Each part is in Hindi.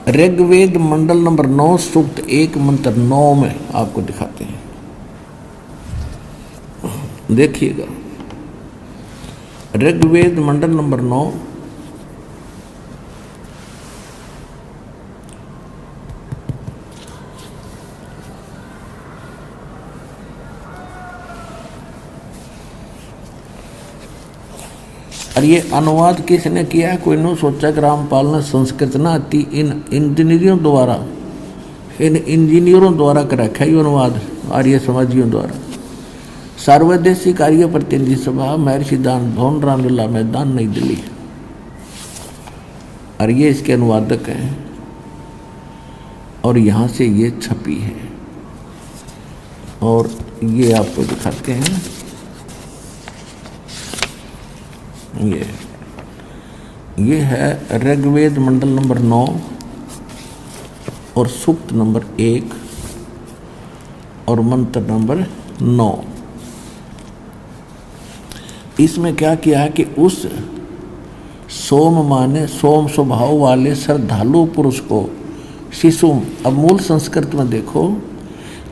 ऋग्वेद मंडल नंबर 9 सूक्त 1 मंत्र 9 में आपको दिखाते हैं, देखिएगा। ऋग्वेद मंडल नंबर 9 और ये अनुवाद किसने किया है? कोई नहीं सोचा कि रामपाल ने संस्कृत ना आती, इन इंजीनियरों द्वारा कर रखा है ये अनुवाद आर्य समाजियों द्वारा। सर्वदेशी कार्य प्रतिनिधि सभा, महर्षि दान भवन, रामलीला मैदान, नई दिल्ली। और ये इसके अनुवादक हैं और यहाँ से ये छपी है और ये आपको दिखाते हैं। ये है ऋग्वेद मंडल नंबर 9 और सूक्त नंबर 1 और मंत्र नंबर 9। इसमें क्या किया है कि उस सोम माने सोम स्वभाव वाले श्रद्धालु पुरुष को शिशुम, अब मूल संस्कृत में देखो,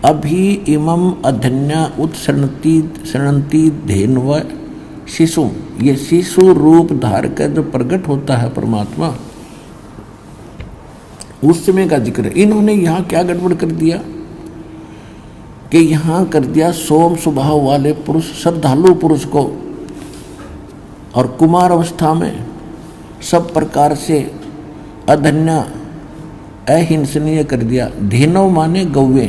अभी इमम अधन्या उत्सरणती धेन्व शिशु, ये शिशु रूप धार कर जो प्रकट होता है परमात्मा, उस समय का जिक्र है। इन्होंने यहाँ क्या गड़बड़ कर दिया कि यहाँ कर दिया सोम स्वभाव वाले पुरुष, श्रद्धालु पुरुष को, और कुमार अवस्था में सब प्रकार से अधन्या अहिंसनीय कर दिया। धेनो माने गौवे,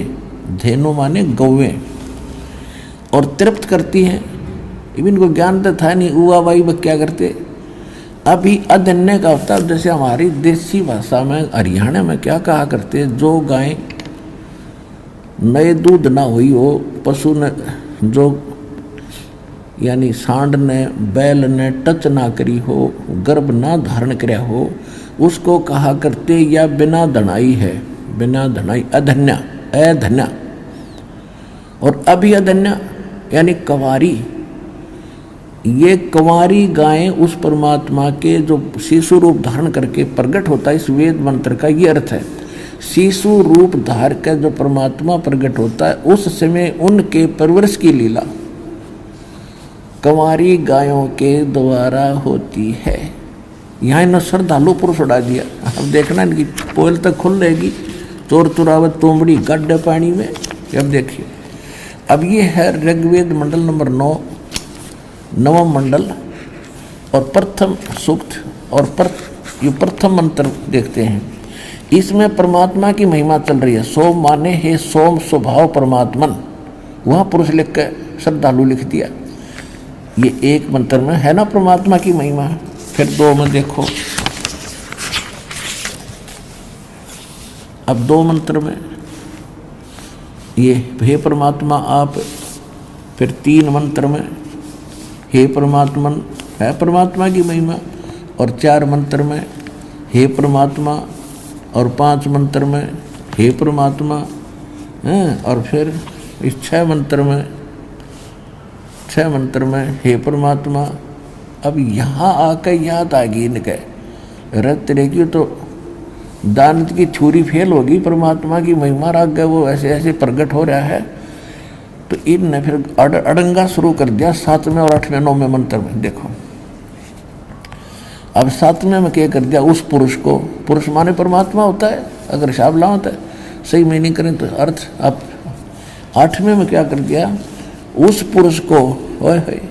धेनो माने गौवे, और तृप्त करती हैं। इनको ज्ञान तो था नहीं, उवा बाई वह क्या करते। अभी अधन्य का होता है, जैसे हमारी देसी भाषा में हरियाणा में क्या कहा करते, जो गाय नए दूध ना हुई हो, पशु ने जो यानी सांड ने बैल ने टच ना करी हो, गर्भ ना धारण कराया हो, उसको कहा करते या बिना धनाई है, बिना धनाई अधन्या, अधन्या। और अभी अधन्या यानी कंवारी, ये कंवारी गायें उस परमात्मा के जो शिशु रूप धारण करके प्रकट होता है, इस वेद मंत्र का ये अर्थ है। शिशु रूप धार कर जो परमात्मा प्रकट होता है, उस समय उनके परवरिश की लीला कंवारी गायों के द्वारा होती है। यहाँ इन्होंने श्रद्धालु पुरुष उड़ा दिया। अब देखना इनकी पोल तक खुल रहेगी, चोर चुरावत तोमड़ी गड्ढे पानी में। अब देखिए, अब ये है ऋग्वेद मंडल नंबर 9 नवम मंडल और प्रथम सूक्त और प्रथम मंत्र देखते हैं। इसमें परमात्मा की महिमा चल रही है। सोम माने हे सोम स्वभाव परमात्मन, वहाँ पुरुष लिख के श्रद्धालु लिख दिया। ये एक मंत्र में है ना परमात्मा की महिमा। फिर 2 में देखो, अब 2 मंत्र में ये हे परमात्मा आप। फिर 3 मंत्र में हे परमात्मन, है परमात्मा की महिमा। और 4 मंत्र में हे परमात्मा, और 5 मंत्र में हे परमात्मा, और फिर इस 6 मंत्र में हे परमात्मा। अब यहाँ आकर याद आ गई इनके, रत रहेगी तो दानत की छुरी फेल होगी, परमात्मा की महिमा राग गए, वो ऐसे ऐसे प्रकट हो रहा है। तो इनने फिर अड़ंगा शुरू कर दिया 7वें और 8वें 9वें मंत्र में। देखो अब 7वें में क्या कर दिया, उस पुरुष को, पुरुष माने परमात्मा होता है, अगर हिसाब लाओ तो सही मीनिंग करें तो अर्थ। अब 8वें में क्या कर दिया, उस पुरुष को, ओए होए,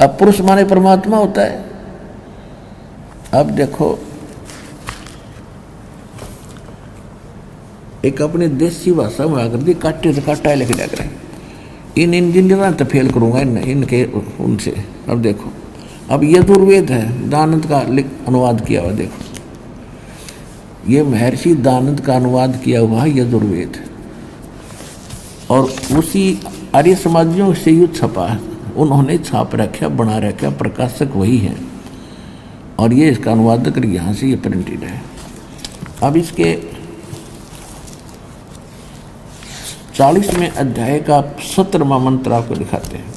अब पुरुष माने परमात्मा होता है। अब देखो एक अपनी देसी भाषा में आकर दी, काटे से काटा लिख दिया करें। इन इंजीनियर तो फेल करूंगा इनके उनसे। अब देखो, अब यजुर्वेद है, दानंद का अनुवाद किया हुआ। देखो ये महर्षि दानंद का अनुवाद किया हुआ यजुर्वेद, और उसी आर्य समाजियों से युद्ध छपा है, उन्होंने छाप रखा, बना रखा, प्रकाशक वही हैं, और ये इसका अनुवादक यहाँ से ये प्रिंटेड है। अब इसके 40वें अध्याय का 17वां मंत्र आपको दिखाते हैं।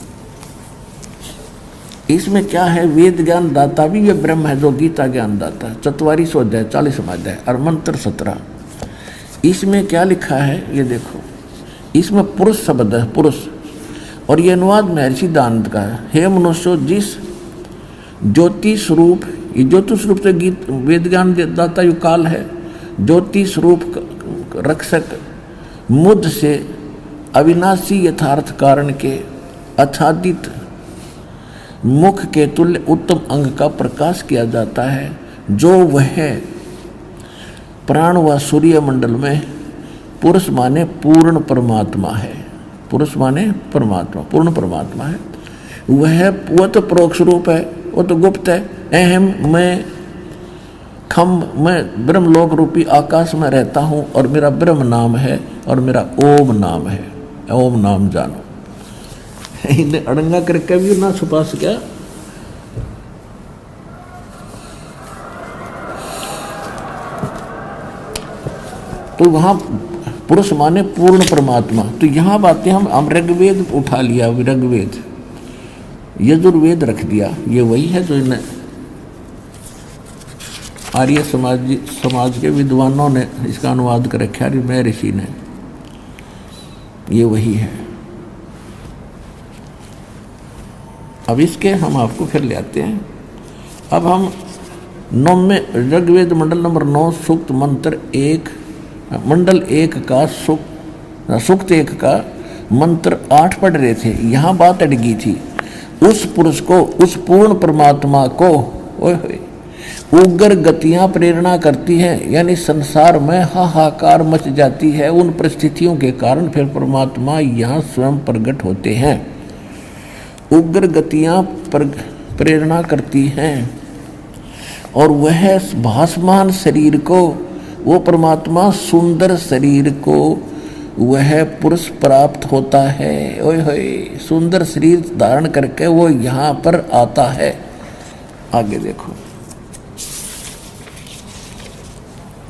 इसमें क्या है, वेद ज्ञान दाता भी ये ब्रह्म है जो गीता ज्ञान दाता है। 44 अध्याय 40 अध्याय और मंत्र 17। इसमें क्या लिखा है ये देखो, इसमें पुरुष शब्द है, पुरुष। और ये अनुवाद महर्षि दानंद का है। हे मनुष्य, जिस ज्योति स्वरूप, ये ज्योति स्वरूप से गीत वेद ज्ञान दाता यु काल है, ज्योति स्वरूप रक्षक मुद से अविनाशी यथार्थ कारण के आच्छादित मुख के तुल्य उत्तम अंग का प्रकाश किया जाता है, जो वह प्राण व सूर्य मंडल में पुरुष माने पूर्ण परमात्मा है। पुरुष माने परमात्मा, पूर्ण परमात्मा है। वह तो परोक्ष रूप है, वो तो गुप्त है। अहम मैं ब्रह्मलोक रूपी आकाश में रहता हूँ और मेरा ब्रह्म नाम है और मेरा ओम नाम है। ओम नाम जानो। इन्हें अड़ंगा करके भी ना छुपा सका। तो वहां पुरुष माने पूर्ण परमात्मा। तो यहाँ बातें हम ऋग्वेद उठा लिया, ऋग्वेद यजुर्वेद रख दिया। ये वही है जो इन्हें आर्य समाज के विद्वानों ने इसका अनुवाद कर रखा है, मैं ऋषि ने। ये वही है। अब इसके हम आपको फिर ले आते हैं। अब हम 9वें ऋग्वेद मंडल नंबर 9 सूक्त मंत्र 1 मंडल 1 का सूक्त 1 का मंत्र 8 पढ़ रहे थे। यहाँ बात अटकी थी। उस पुरुष को, उस पूर्ण परमात्मा को उग्र गतियां प्रेरणा करती हैं, यानी संसार में हाहाकार मच जाती है। उन परिस्थितियों के कारण फिर परमात्मा यहाँ स्वयं प्रकट होते हैं। उग्र गतियां प्रेरणा करती हैं और वह भासमान शरीर को, वो परमात्मा सुंदर शरीर को वह पुरुष प्राप्त होता है। ओए होए, सुंदर शरीर धारण करके वो यहाँ पर आता है। आगे देखो,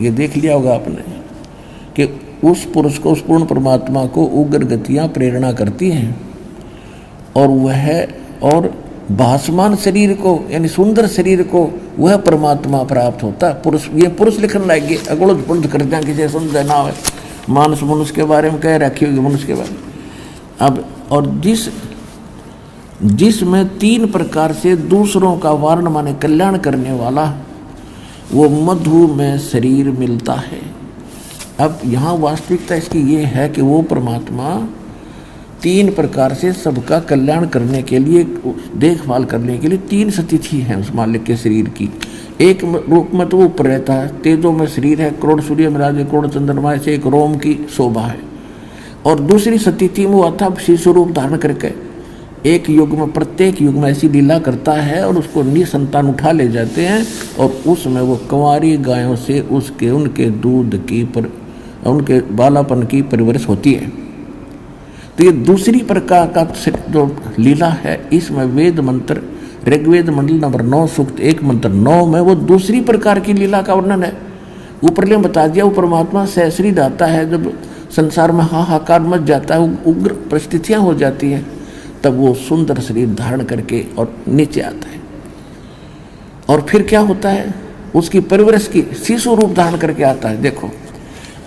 ये देख लिया होगा आपने कि उस पुरुष को, उस पूर्ण परमात्मा को उग्र गतियां प्रेरणा करती हैं और भासमान शरीर को, यानी सुंदर शरीर को वह परमात्मा प्राप्त होता है। पुरुष, ये पुरुष लिखने लगे, अगुड़ पुरुष कर दें, किसी समझे ना हो। मानस मनुष्य के बारे में कह रखी होगी, मनुष्य के बारे में। अब और जिसमें 3 प्रकार से दूसरों का वारण माने कल्याण करने वाला वो मधु में शरीर मिलता है। अब यहाँ वास्तविकता इसकी ये है कि वो परमात्मा 3 प्रकार से सबका कल्याण करने के लिए, देखभाल करने के लिए 3 स्थिति है उस मालिक के शरीर की। एक रूप में तो वो ऊपर रहता है, तेजों में शरीर है, करोड़ सूर्य में राजे, करोड़ चंद्रमा से एक रोम की शोभा है। और दूसरी स्थिति में वो आता शिशु रूप धारण करके एक युग में, प्रत्येक युग में ऐसी लीला करता है और उसको निसंतान उठा ले जाते हैं और उसमें वो कुंवारी गायों से उनके दूध की उनके बालापन की परवरिश होती है। तो ये दूसरी प्रकार का जो लीला है, इसमें वेद मंत्र ऋग्वेद मंडल नंबर 9 सूक्त 1 मंत्र 9 में वो दूसरी प्रकार की लीला का वर्णन है। ऊपर बता दिया, वो परमात्मा सहस्री दाता है। जब संसार में हाहाकार मच जाता है, उग्र परिस्थितियां हो जाती हैं, तब वो सुंदर शरीर धारण करके और नीचे आता है। और फिर क्या होता है, उसकी परवरिश की शिशु रूप धारण करके आता है। देखो,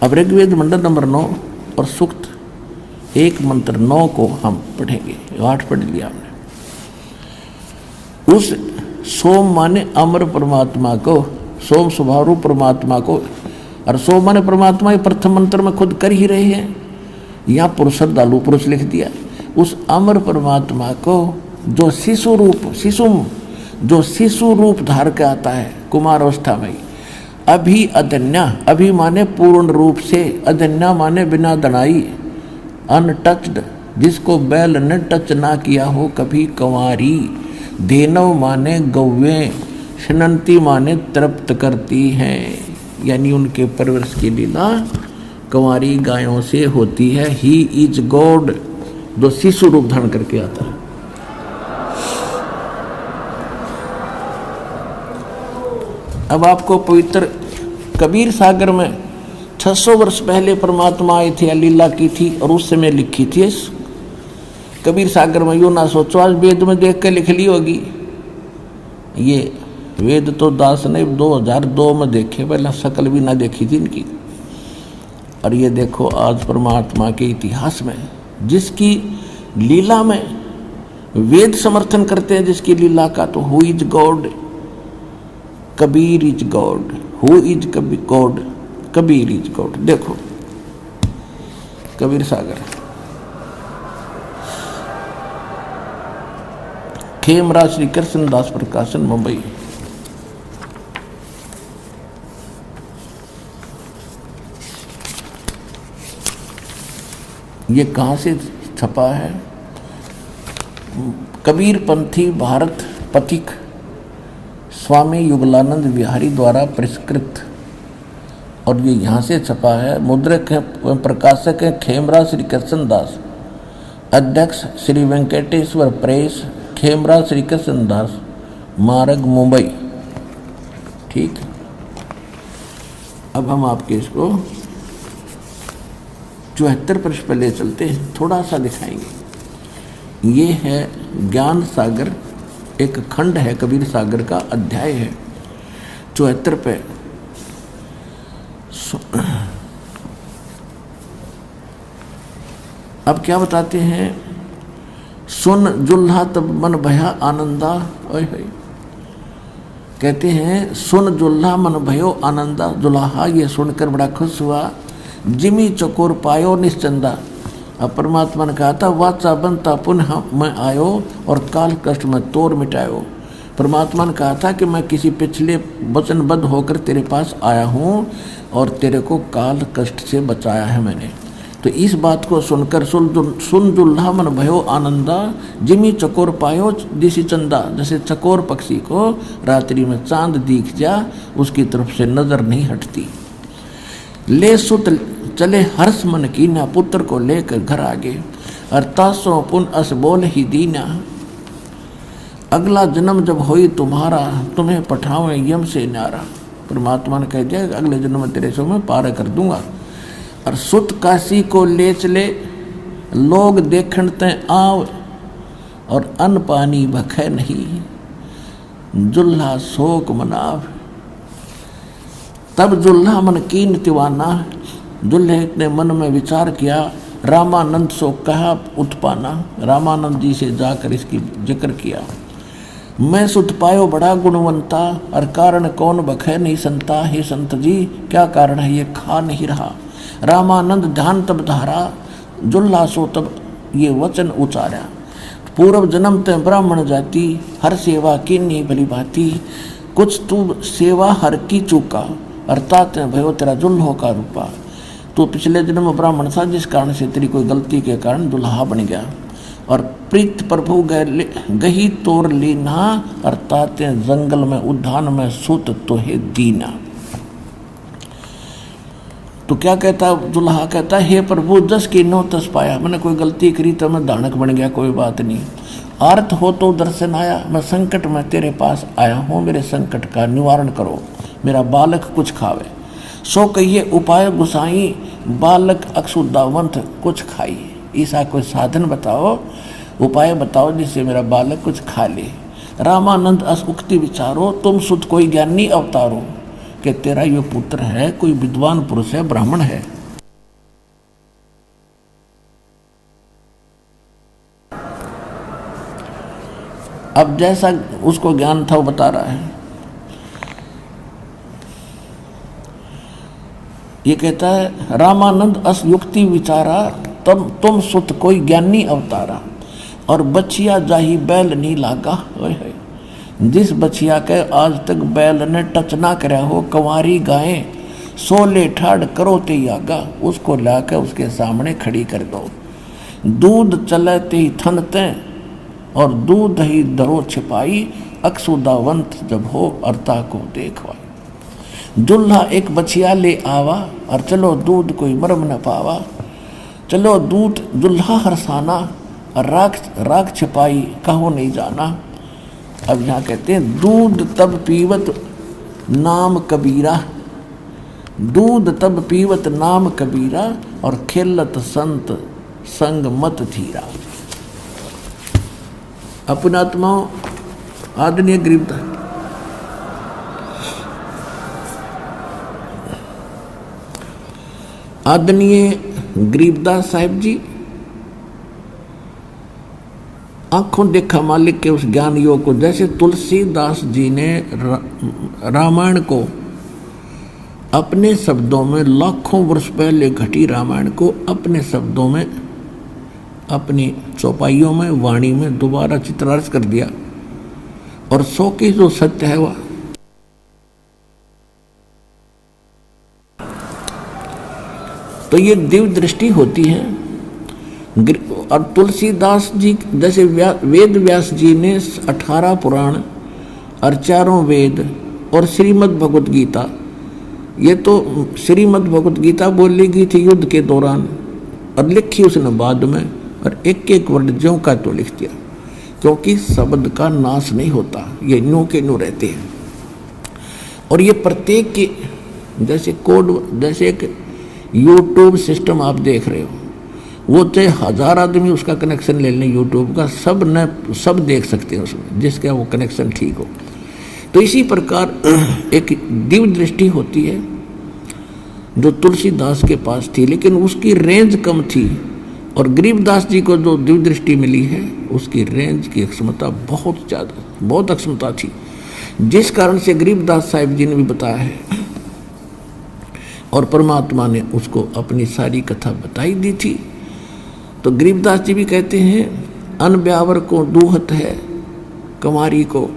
अब ऋग्वेद मंडल नंबर 9 और सूक्त 1 मंत्र 9 को हम पढ़ेंगे। 8 पढ़ लिया हमने। उस सोम माने अमर परमात्मा को, सोम स्वभाव रूप परमात्मा को, और सोम माने परमात्मा, ये प्रथम मंत्र में खुद कर ही रहे हैं। यहाँ पुरुष श्रद्धालु पुरुष लिख दिया। उस अमर परमात्मा को जो शिशु रूप धार के आता है कुमार अवस्था में, अभी अदन्या, अभी माने पूर्ण रूप से, अदन्या माने बिना दनाई, अनटच्ड, जिसको बैल ने टच ना किया हो कभी, कंवारी, धेनव माने गौवें, शनंती माने तृप्त करती हैं, यानी उनके परवरिश की लीला कंवारी गायों से होती है। ही इज गॉड, जो शिशु रूप धारण करके आता है। अब आपको पवित्र कबीर सागर में 600 वर्ष पहले परमात्मा आए थे, लीला की थी और उस समय लिखी थी। कबीर सागर में यूं ना सोचो, आज वेद में देख के लिख ली होगी, ये वेद तो दास ने 2002 में देखे, पहले शकल भी ना देखी थी इनकी। और ये देखो आज परमात्मा के इतिहास में जिसकी लीला में वेद समर्थन करते हैं, जिसकी लीला का, तो who is God, Kabir is God, who is God, Kabir is God. देखो कबीर सागर, खेमराज श्री कृष्णदास प्रकाशन, मुंबई। ये कहाँ से छपा है? कबीर पंथी भारत पथिक स्वामी युगलानंद विहारी द्वारा परिष्कृत, और ये यहाँ से छपा है। मुद्रक है, प्रकाशक है खेमराज श्री कृष्णदास, अध्यक्ष श्री वेंकटेश्वर प्रेस, खेमराज श्री कृष्णदास मार्ग, मुंबई। ठीक, अब हम आपके इसको 74 पृष्ठ पर ले चलते हैं, थोड़ा सा दिखाएंगे। ये है ज्ञान सागर, एक खंड है कबीर सागर का, अध्याय है 74 पे। अब क्या बताते हैं? सुन जुल्हा तब मन भया आनंदा, ओए होए, कहते हैं सुन जुल्हा मन भयो आनंदा। जुल्हा ये सुनकर बड़ा खुश हुआ। जिमी चकोर पायो निश्चंदा। अब परमात्मा ने कहा था वाचा बनता पुनः मैं आयो और काल कष्ट में तोड़ मिटायो। परमात्मा ने कहा था कि मैं किसी पिछले वचनबद्ध होकर तेरे पास आया हूँ और तेरे को काल कष्ट से बचाया है मैंने। तो इस बात को सुनकर सुन जुल्हा मन भयो आनंदा, जिमी चकोर पायो दिशी चंदा। जैसे चकोर पक्षी को रात्रि में चांद दिख जा, उसकी तरफ से नजर नहीं हटती। ले सुत चले हर्ष मन कीना, पुत्र को लेकर घर आगे। अर्थासो पुन अस बोल ही दीना। अगला जन्म जब होई तुम्हारा, तुम्हें पठावे यम से न्यारा। परमात्मा ने कह दिया अगले जन्म में तेरे से मैं पार कर दूंगा। और सुत काशी को ले चले, लोग देखण ते आव, और अन्न पानी भखे नहीं, जुल्हा शोक मनाव। तब जुल्हा मन कीन तिवाना, दुल्हे ने मन में विचार किया, रामानंद सो कहा उत्पाना। रामानंद जी से जाकर इसकी जिक्र किया। मैं सुत पायो बड़ा गुणवंता, और कारण कौन बखे नहीं संता। हे संत जी क्या कारण है, ये खा नहीं रहा। रामानंद ध्यान तब धारा, जुल्हा सो तब ये वचन उचारा। पूर्व जन्म ते ब्राह्मण जाति, हर सेवा की नहीं भली भांति। कुछ तू सेवा हर की चूका, अर्थात भयो तेरा जुल्हो का रूपा। तो पिछले जन्म में ब्राह्मण था, जिस कारण से तेरी कोई गलती के कारण दुल्हा बन गया। और प्रीत प्रभु गही तोर लीना, अर्थात जंगल में उद्यान में सुत तोहे दीना। तो क्या कहता दुल्हा, कहता हे प्रभु जस की नो तस पाया। मैंने कोई गलती करी तो मैं दानक बन गया, कोई बात नहीं। आर्त हो तो दर्शन आया, मैं संकट में तेरे पास आया हूँ, मेरे संकट का निवारण करो, मेरा बालक कुछ खावे। सो कहिए उपाय गुसाई, बालक अक्षुदावंत कुछ खाई। ऐसा कोई साधन बताओ, उपाय बताओ जिससे मेरा बालक कुछ खा ले। रामानंद अस उक्ति विचारो, तुम सुध कोई ज्ञानी अवतारो। कि तेरा ये पुत्र है, कोई विद्वान पुरुष है, ब्राह्मण है। अब जैसा उसको ज्ञान था वो बता रहा है। ये कहता है रामानंद अस युक्ति विचारा, तब तुम सुत कोई ज्ञानी अवतारा। और बछिया जाही बैल नहीं लागा। जिस बछिया के आज तक बैल ने टच ना कराया हो, कंवारी गायें सोले ठाड़ करो ते यागा, उसको लाकर उसके सामने खड़ी कर दो। दूध चलते ही थनते, और दूध ही दरो छिपाई, अक्षुदावंत जब हो अर्ता को देखवाई। दुल्हा एक बछिया ले आवा, और चलो दूध कोई मरम न पावा। चलो दूध दुल्हा हरसाना, और राख छिपाई कहो नहीं जाना। अब यहाँ कहते हैं दूध तब पीवत नाम कबीरा, दूध तब पीवत नाम कबीरा, और खेलत संत संग मत धीरा। अपनात्मा आदरणीय गरीब आदरणीय गरीबदास साहिब जी आंखों देखा मालिक के उस ज्ञान योग को, जैसे तुलसीदास जी ने रामायण को अपने शब्दों में, लाखों वर्ष पहले घटी रामायण को अपने शब्दों में, अपनी चौपाइयों में, वाणी में दोबारा चित्रार्थ कर दिया, और 100 की जो सत्य है वह तो ये दिव्य दृष्टि होती है। और तुलसीदास जी जैसे वेद व्यास जी ने 18 पुराण और 4 वेद और श्रीमद् भगवत गीता, ये तो श्रीमद् भगवत गीता बोली गई थी युद्ध के दौरान और लिखी उसने बाद में, और एक एक वर्ड ज्यों का तो लिख दिया, क्योंकि शब्द का नाश नहीं होता, ये न्यू के न्यू रहते हैं। और ये प्रत्येक के जैसे कोड, जैसे एक यूट्यूब सिस्टम आप देख रहे हो, वो चाहे 1000 आदमी उसका कनेक्शन ले लें यूट्यूब का, सब देख सकते हैं उसमें, जिसका वो कनेक्शन ठीक हो। तो इसी प्रकार एक दिव्य दृष्टि होती है जो तुलसीदास के पास थी, लेकिन उसकी रेंज कम थी, और गरीबदास जी को जो दिव्य दृष्टि मिली है उसकी रेंज की क्षमता बहुत ज़्यादा, बहुत अक्षमता थी, जिस कारण से गरीबदास साहिब जी ने भी बताया है, और परमात्मा ने उसको अपनी सारी कथा बताई दी थी। तो गरीबदास जी भी कहते हैं, अन ब्यावर को दूहत है कुमारी को,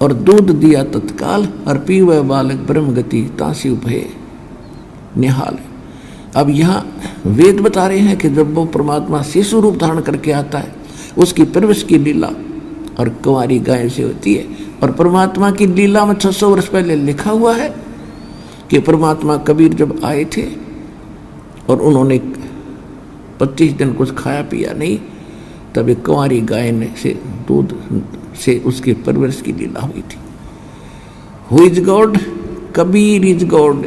और दूध दिया तत्काल, और पीवे बालक ब्रह्मगति तासी उपहे निहाल। अब यहाँ वेद बता रहे हैं कि जब वो परमात्मा शिशु रूप धारण करके आता है, उसकी परवरिश की लीला और कुंवारी गाय से होती है। और परमात्मा की लीला में 600 वर्ष पहले लिखा हुआ है कि परमात्मा कबीर जब आए थे और उन्होंने 25 दिन कुछ खाया पिया नहीं, तब एक कुंवारी गाय ने से दूध से उसकी परवरिश की लीला हुई थी। Who is God? Kabir is God.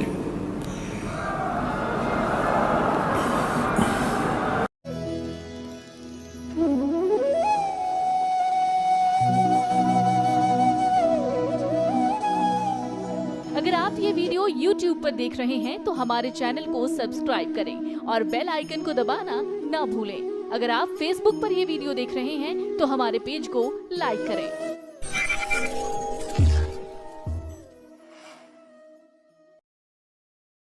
अगर आप ये वीडियो YouTube पर देख रहे हैं तो हमारे चैनल को सब्सक्राइब करें और बेल आइकन को दबाना ना भूलें। अगर आप Facebook पर ये वीडियो देख रहे हैं तो हमारे पेज को लाइक करें।